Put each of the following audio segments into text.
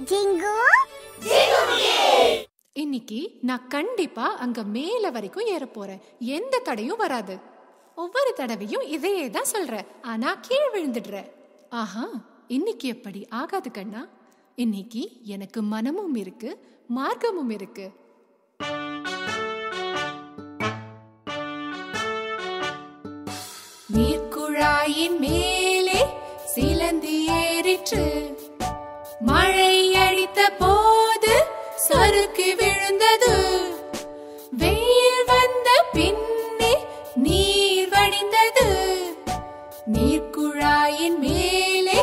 ஜிங்கு இன்னைக்கு நான் கண்டிப்பா அங்க மேல வரைக்கும் ஏற போறேன். எந்த தடையும் வராது. ஒவ்வொரு தடவையும் இதையே தான் சொல்றேன், ஆனா கீழ் விழுந்துடுற. ஆஹா, இன்னைக்கு எப்படி ஆகாது கண்ணா. இன்னைக்கு எனக்கு மனமும் இருக்கு, மார்க்கமும் இருக்கு. நீர்க்குழாயின் மேலே சிலந்தி ஏறிற்று. மழை அடித்த போது சறுக்கி விழுந்தது. வெயில் வந்த பின்னே நீர் வடிந்தது. நீர்க்குழாயின் மேலே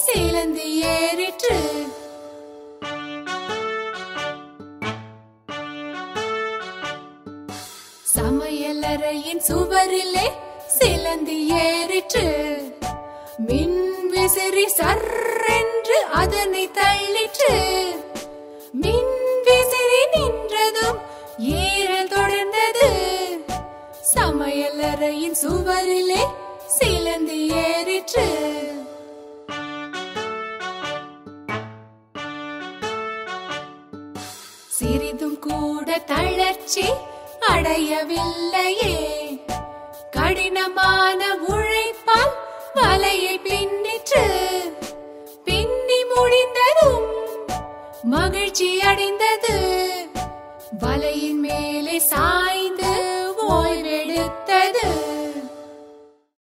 சிலந்தி ஏறிற்று. சமையலறையின் சுவரிலே சிலந்தி ஏறிற்று. மின் விசிறி சர்ரென்று அதனை தள்ளிற்று. மின் விசிறி நின்றதும் ஏறல் தொடர்ந்தது. சமையலறையின் சுவரிலே சிலந்தி ஏறிற்று. சிறிதும் கூட தளர்ச்சி அடையவில்லையே. கடினமான உழைப்பால் வலையை பின்னிற்று. பின்னி முடிந்ததும் மகிழ்ச்சி அடைந்தது. வலையின் மேலே சாய்ந்து